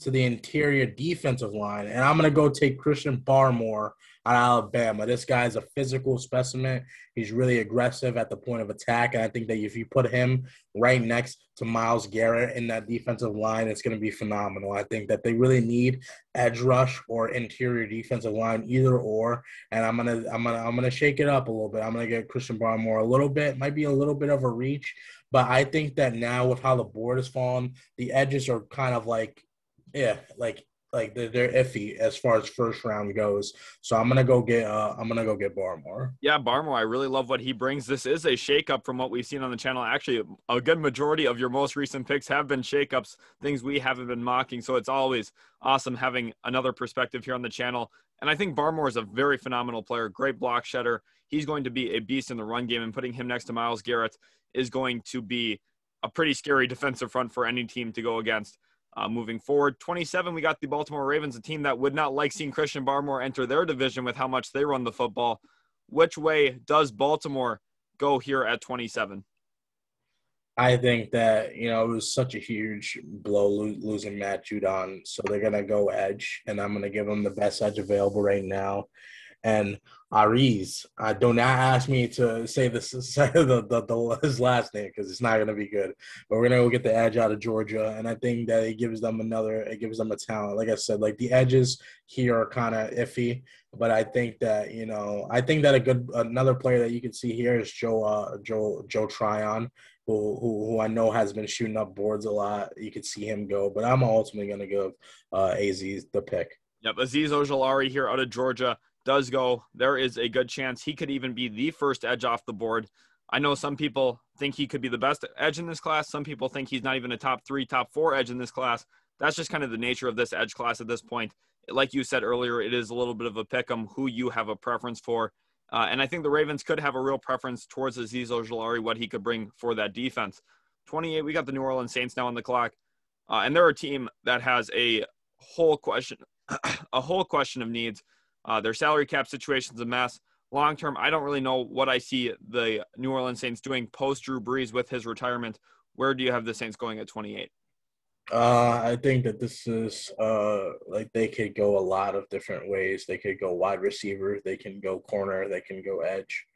to the interior defensive line, and I'm going to go take Christian Barmore out of Alabama. This guy's a physical specimen. He's really aggressive at the point of attack, and I think that if you put him right next to Myles Garrett in that defensive line, it's going to be phenomenal. I think that they really need edge rush or interior defensive line, either or. And I'm gonna shake it up a little bit. I'm gonna get Christian Barmore a little bit, might be a little bit of a reach, but I think that now with how the board has fallen, the edges are kind of like they're iffy as far as first round goes. So I'm gonna go get Barmore. Yeah, Barmore, I really love what he brings. This is a shakeup from what we've seen on the channel. Actually, a good majority of your most recent picks have been shakeups, things we haven't been mocking. So it's always awesome having another perspective here on the channel. And I think Barmore is a very phenomenal player, great block shedder. He's going to be a beast in the run game, and putting him next to Myles Garrett is going to be a pretty scary defensive front for any team to go against. Moving forward, 27, we got the Baltimore Ravens, a team that would not like seeing Christian Barmore enter their division with how much they run the football. Which way does Baltimore go here at 27? I think that, it was such a huge blow losing Matt Judon, so they're going to go edge, and I'm going to give them the best edge available right now. And Ariz, do not ask me to say his last name, because it's not going to be good. But we're going to go get the edge out of Georgia, and I think that it gives them a talent. Like I said, like the edges here are kind of iffy, but I think that another player that you can see here is Joe Tryon, who I know has been shooting up boards a lot. You could see him go, but I'm ultimately going to give AZ the pick. Yep, Azeez Ojulari here out of Georgia does go. There is a good chance he could even be the first edge off the board. I know some people think he could be the best edge in this class. Some people think he's not even a top 3, top 4 edge in this class. That's just kind of the nature of this edge class at this point. Like you said earlier, it is a little bit of a pick 'em who you have a preference for. And I think the Ravens could have a real preference towards Azeez Ojulari, what he could bring for that defense. 28, we got the New Orleans Saints now on the clock. And they're a team that has a whole question of needs. Their salary cap situation is a mess. long term, I don't really know what I see the New Orleans Saints doing post Drew Brees with his retirement. Where do you have the Saints going at 28? I think that this is like they could go a lot of different ways. They could go wide receiver, they can go corner, they can go edge.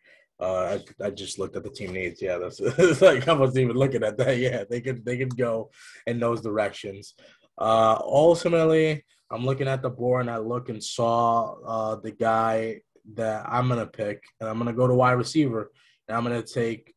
I just looked at the team needs. Yeah, that's it's like I wasn't even looking at that. Yeah, they could go in those directions. Ultimately, I'm looking at the board and I look and saw the guy that I'm gonna pick, and I'm gonna go to wide receiver, and I'm gonna take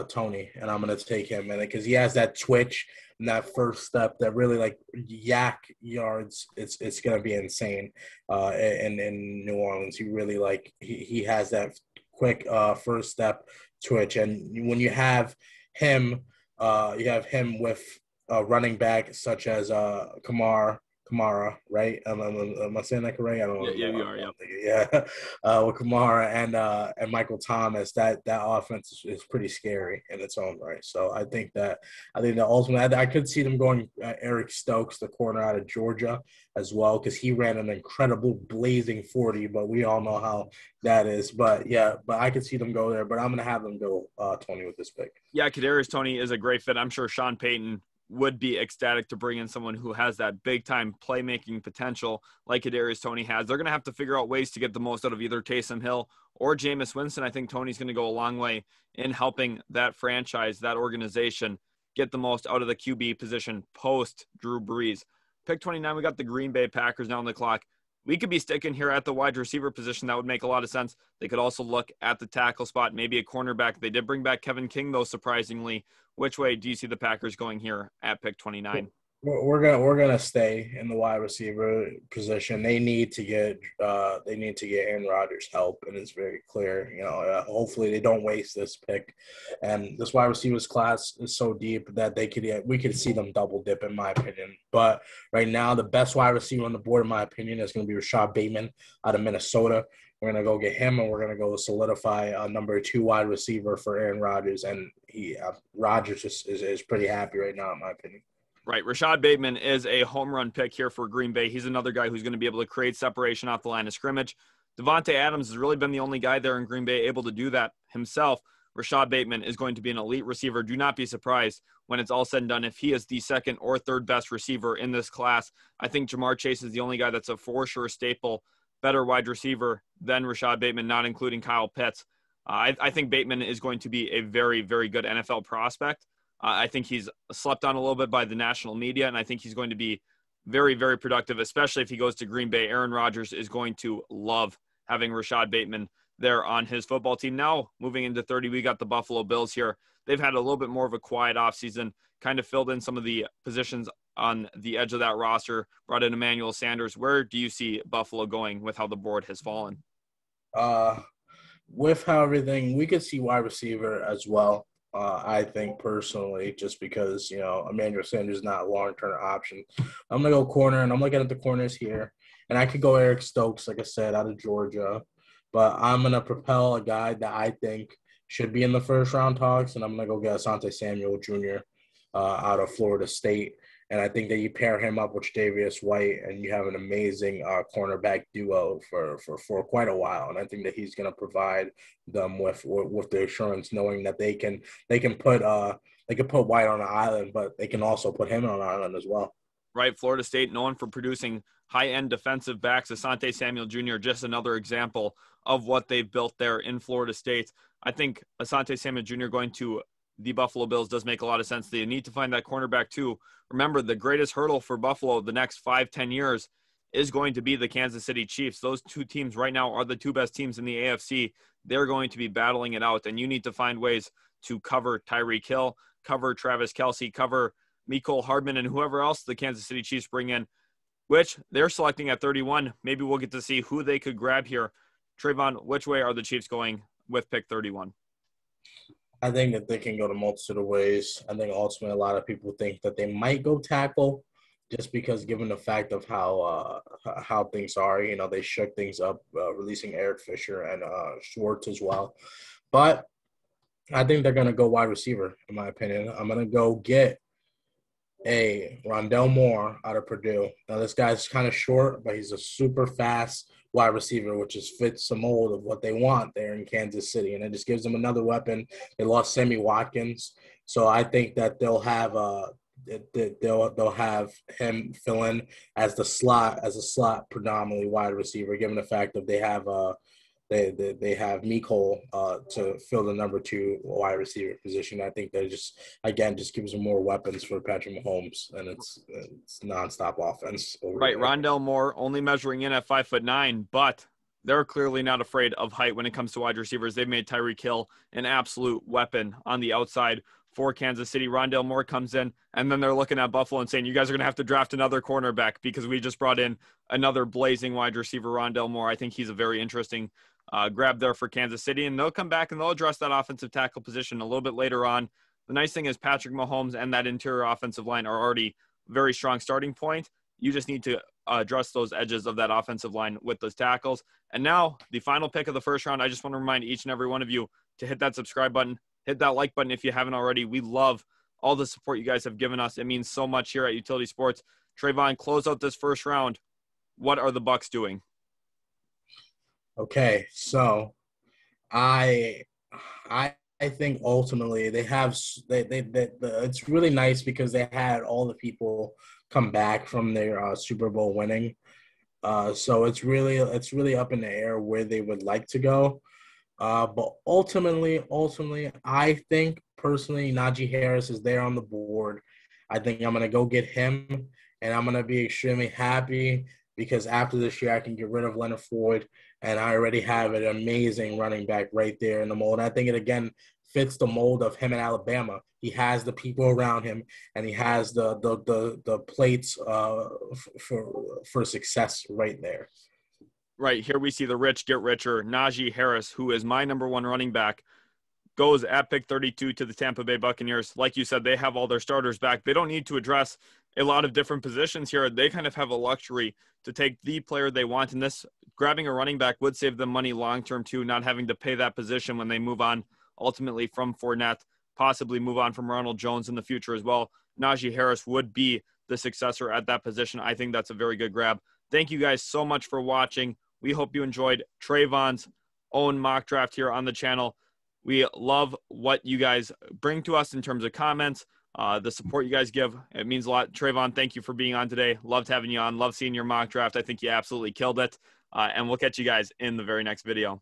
Tony, and I'm gonna take him, and because he has that twitch and that first step that really like yak yards, it's gonna be insane. In New Orleans, he really like he has that quick first step twitch, and when you have him with a running back such as Kamara, right? Am I saying that correct? I don't know. Yeah, you are. Yeah. Yeah, with Kamara and Michael Thomas, that offense is pretty scary in its own right. So I think that ultimately I could see them going Eric Stokes, the corner out of Georgia, as well, because he ran an incredible blazing 40, but we all know how that is. But yeah, but I could see them go there. But I'm gonna have them go 20 with this pick. Yeah, Kadarius Toney is a great fit. I'm sure Sean Payton would be ecstatic to bring in someone who has that big-time playmaking potential like Kadarius Toney has. They're going to have to figure out ways to get the most out of either Taysom Hill or Jameis Winston. I think Toney's going to go a long way in helping that franchise, that organization, get the most out of the QB position post Drew Brees. Pick 29, we got the Green Bay Packers now on the clock. We could be sticking here at the wide receiver position. That would make a lot of sense. They could also look at the tackle spot, maybe a cornerback. They did bring back Kevin King, though, surprisingly. Which way do you see the Packers going here at pick 29? We're gonna stay in the wide receiver position. They need to get Aaron Rodgers help, and it's very clear. Hopefully they don't waste this pick. And this wide receivers class is so deep that we could see them double dip, in my opinion. But right now, the best wide receiver on the board, in my opinion, is going to be Rashad Bateman out of Minnesota. We're going to go get him, and we're going to go solidify a number 2 wide receiver for Aaron Rodgers. And Rodgers is pretty happy right now, in my opinion. Right. Rashad Bateman is a home run pick here for Green Bay. He's another guy who's going to be able to create separation off the line of scrimmage. Devontae Adams has really been the only guy there in Green Bay able to do that himself. Rashad Bateman is going to be an elite receiver. Do not be surprised when it's all said and done if he is the second or third best receiver in this class. I think Jamar Chase is the only guy that's a for sure staple, better wide receiver than Rashad Bateman, not including Kyle Pitts. I think Bateman is going to be a very, very good NFL prospect. I think he's slept on a little bit by the national media, and I think he's going to be very, very productive, especially if he goes to Green Bay. Aaron Rodgers is going to love having Rashad Bateman there on his football team. Now, moving into 30, we got the Buffalo Bills here. They've had a little bit more of a quiet offseason, kind of filled in some of the positions on the edge of that roster, brought in Emmanuel Sanders. Where do you see Buffalo going with how the board has fallen? With how everything, we could see wide receiver as well. I think personally, just because, Emmanuel Sanders is not a long-term option. I'm going to go corner, and I'm looking at the corners here. And I could go Eric Stokes, like I said, out of Georgia. But I'm going to propel a guy that I think should be in the first-round talks, and I'm going to go get Asante Samuel Jr. Out of Florida State. And I think that you pair him up with Davius White, and you have an amazing cornerback duo for quite a while. And I think that he's going to provide them with the assurance, knowing that they can put White on an island, but they can also put him on an island as well. Right, Florida State known for producing high-end defensive backs. Asante Samuel Jr., just another example of what they've built there in Florida State. I think Asante Samuel Jr. going to the Buffalo Bills does make a lot of sense. They need to find that cornerback too. Remember, the greatest hurdle for Buffalo the next 5-10 years is going to be the Kansas City Chiefs. Those two teams right now are the two best teams in the AFC. They're going to be battling it out, and you need to find ways to cover Tyreek Hill, cover Travis Kelce, cover Mecole Hardman, and whoever else the Kansas City Chiefs bring in, which they're selecting at 31. Maybe we'll get to see who they could grab here. Trevon, which way are the Chiefs going with pick 31? I think that they can go to multitude of ways. I think ultimately a lot of people think that they might go tackle just because given the fact of how things are, they shook things up, releasing Eric Fisher and Schwartz as well. But I think they're going to go wide receiver, in my opinion. I'm going to go get a Rondell Moore out of Purdue. Now, this guy's kind of short, but he's a super fast wide receiver, which just fits the mold of what they want there in Kansas City. And it just gives them another weapon. They lost Sammy Watkins. So I think that they'll have they'll have him fill in as a slot predominantly wide receiver, given the fact that they have they have Mecole to fill the number 2 wide receiver position. I think that just gives them more weapons for Patrick Mahomes, and it's nonstop offense. Right, there. Rondale Moore only measuring in at 5'9", but they're clearly not afraid of height when it comes to wide receivers. They've made Tyreek Hill an absolute weapon on the outside for Kansas City. Rondale Moore comes in, and then they're looking at Buffalo and saying, you guys are going to have to draft another cornerback because we just brought in another blazing wide receiver, Rondale Moore. I think he's a very interesting grab there for Kansas City, and they'll come back and they'll address that offensive tackle position a little bit later on. The nice thing is Patrick Mahomes and that interior offensive line are already very strong starting point. You just need to address those edges of that offensive line with those tackles. And now the final pick of the first round, I just want to remind each and every one of you to hit that subscribe button, hit that like button if you haven't already. We love all the support you guys have given us. It means so much here at Utility Sports. Trevon, close out this first round. What are the Bucs doing? Okay, so I think ultimately they have it's really nice because they had all the people come back from their Super Bowl winning. So it's really up in the air where they would like to go. But ultimately, I think personally Najee Harris is there on the board. I think I'm gonna go get him, and I'm gonna be extremely happy because after this year I can get rid of Leonard Floyd, and I already have an amazing running back right there in the mold. I think it again fits the mold of him in Alabama. He has the people around him, and he has the plates for success right there. Right, here we see the rich get richer. Najee Harris, who is my number 1 running back, goes at pick 32 to the Tampa Bay Buccaneers. Like you said, they have all their starters back. They don't need to address a lot of different positions here. They kind of have a luxury to take the player they want. And this, grabbing a running back would save them money long-term too, not having to pay that position when they move on ultimately from Fournette, possibly move on from Ronald Jones in the future as well. Najee Harris would be the successor at that position. I think that's a very good grab. Thank you guys so much for watching. We hope you enjoyed Trevon's own mock draft here on the channel. We love what you guys bring to us in terms of comments, the support you guys give. It means a lot. Trevon, thank you for being on today. Loved having you on. Love seeing your mock draft. I think you absolutely killed it. And we'll catch you guys in the very next video.